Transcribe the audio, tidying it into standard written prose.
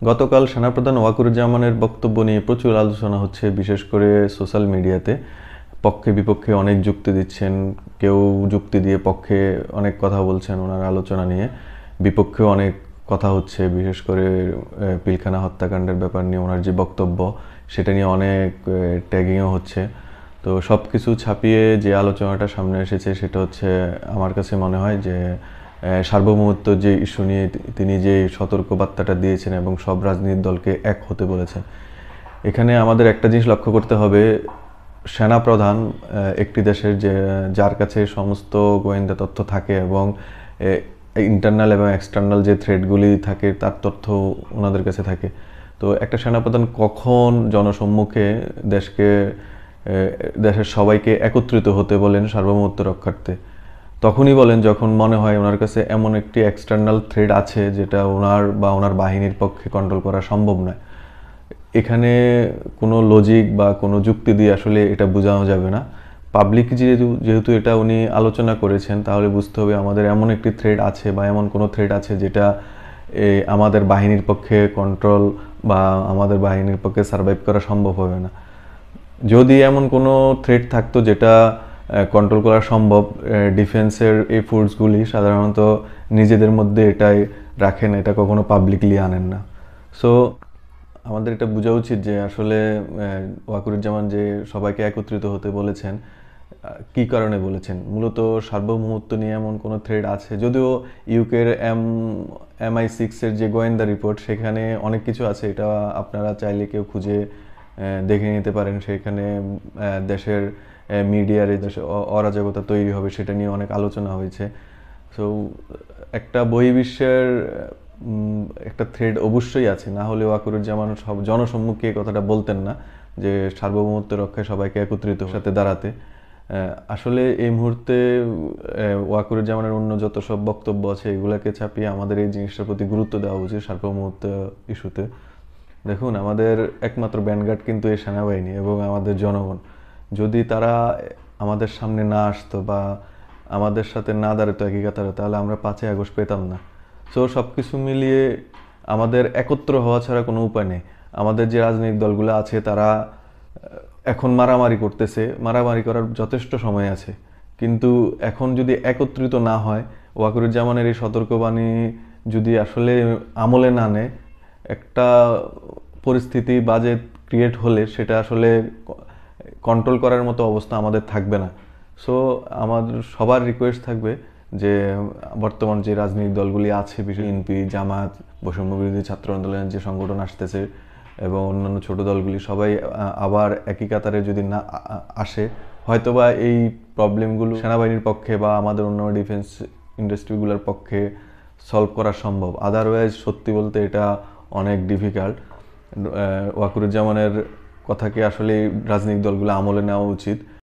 গতকাল সেনাপ্রধান ওয়াকুরুজ্জামানের বক্তব্য নিয়ে প্রচুর আলোচনা হচ্ছে, বিশেষ করে সোশ্যাল মিডিয়াতে। পক্ষে বিপক্ষে অনেক যুক্তি দিচ্ছেন, কেউ যুক্তি দিয়ে পক্ষে অনেক কথা বলছেন ওনার আলোচনা নিয়ে, বিপক্ষেও অনেক কথা হচ্ছে, বিশেষ করে পিলখানা হত্যাকাণ্ডের ব্যাপার নিয়ে ওনার যে বক্তব্য সেটা নিয়ে অনেক ট্যাগিংও হচ্ছে। তো সব কিছু ছাপিয়ে যে আলোচনাটা সামনে এসেছে সেটা হচ্ছে আমার কাছে মনে হয় যে সার্বভৌমত্ব যে ইস্যু নিয়ে তিনি যে সতর্কবার্তাটা দিয়েছেন এবং সব রাজনৈতিক দলকে এক হতে বলেছেন। এখানে আমাদের একটা জিনিস লক্ষ্য করতে হবে, সেনাপ্রধান একটি দেশের যার কাছে সমস্ত গোয়েন্দা তথ্য থাকে এবং ইন্টারনাল এবং এক্সটার্নাল যে থ্রেডগুলি থাকে তার তথ্য ওনাদের কাছে থাকে। তো একটা সেনাপ্রধান কখন জনসম্মুখে দেশের সবাইকে একত্রিত হতে বলেন সার্বভৌমত্ব রক্ষার্থে? তখনই বলেন যখন মনে হয় ওনার কাছে এমন একটি এক্সটার্নাল থ্রেড আছে যেটা ওনার বা ওনার বাহিনীর পক্ষে কন্ট্রোল করা সম্ভব নয়। এখানে কোনো লজিক বা কোনো যুক্তি দিয়ে আসলে এটা বোঝানো যাবে না। পাবলিক যেহেতু এটা উনি আলোচনা করেছেন, তাহলে বুঝতে হবে আমাদের এমন একটি থ্রেড আছে বা এমন কোনো থ্রেড আছে যেটা আমাদের বাহিনীর পক্ষে কন্ট্রোল বা আমাদের বাহিনীর পক্ষে সার্ভাইভ করা সম্ভব হবে না। যদি এমন কোনো থ্রেট থাকতো যেটা কন্ট্রোল করা সম্ভব, ডিফেন্সের এই ফোর্সগুলি সাধারণত নিজেদের মধ্যে এটাই রাখেন, এটা কখনো পাবলিকলি আনেন না। সো আমাদের এটা বোঝা উচিত যে আসলে ওয়াকুরুজ্জামান যে সবাইকে একত্রিত হতে বলেছেন, কি কারণে বলেছেন? মূলত সার্বভৌমত্ব নিয়ে এমন কোনো থ্রেড আছে, যদিও ইউকের MI6-এর যে গোয়েন্দা রিপোর্ট সেখানে অনেক কিছু আছে, এটা আপনারা চাইলে কেউ খুঁজে দেখে নিতে পারেন। সেখানে দেশের মিডিয়ার দেশে অরাজকতা তৈরি হবে সেটা নিয়ে অনেক আলোচনা হয়েছে। সো একটা বহির্বিশ্বের একটা থ্রেড অবশ্যই আছে, না হলে ওয়াকুরুজ্জামান সব জনসম্মুখে কথাটা বলতেন না যে সার্বভৌমত্ব রক্ষায় সবাইকে একত্রিত সাথে দাঁড়াতে। আসলে এই মুহূর্তে ওয়াকুরুজ্জামানের অন্য যত সব বক্তব্য আছে এগুলাকে ছাপিয়ে আমাদের এই জিনিসটার প্রতি গুরুত্ব দেওয়া উচিত সার্বভৌমত্ব ইস্যুতে। দেখুন, আমাদের একমাত্র ব্যানগার্ড কিন্তু এই সেনাবাহিনী এবং আমাদের জনগণ। যদি তারা আমাদের সামনে না আসতো বা আমাদের সাথে না দাঁড়াতো একই কাতারে, তাহলে আমরা 5ই আগস্ট পেতাম না। সো সব কিছু মিলিয়ে আমাদের একত্র হওয়া ছাড়া কোনো উপায় নেই। আমাদের যে রাজনৈতিক দলগুলো আছে তারা এখন মারামারি করতেছে, মারামারি করার যথেষ্ট সময় আছে, কিন্তু এখন যদি একত্রিত না হয়, ওয়াকুরুজ্জামানের এই সতর্কবাণী যদি আসলে আমলে না নেয়, একটা পরিস্থিতি বাজে ক্রিয়েট হলে সেটা আসলে কন্ট্রোল করার মতো অবস্থা আমাদের থাকবে না। সো আমাদের সবার রিকোয়েস্ট থাকবে যে বর্তমান যে রাজনৈতিক দলগুলি আছে, বিশেষ বিএনপি, জামাত, বৈষম্য বিরোধী ছাত্র আন্দোলনের যে সংগঠন আসতেছে এবং অন্যান্য ছোট দলগুলি, সবাই আবার একই কাতারে যদি না আসে, হয়তোবা এই প্রবলেমগুলো সেনাবাহিনীর পক্ষে বা আমাদের অন্য ডিফেন্স ইন্ডাস্ট্রিগুলোর পক্ষে সলভ করা সম্ভব। আদারওয়াইজ সত্যি বলতে এটা অনেক ডিফিকাল্ট। ওয়াকুরুজ্জামানের কথাকে আসলে রাজনৈতিক দলগুলো আমলে নেওয়া উচিত।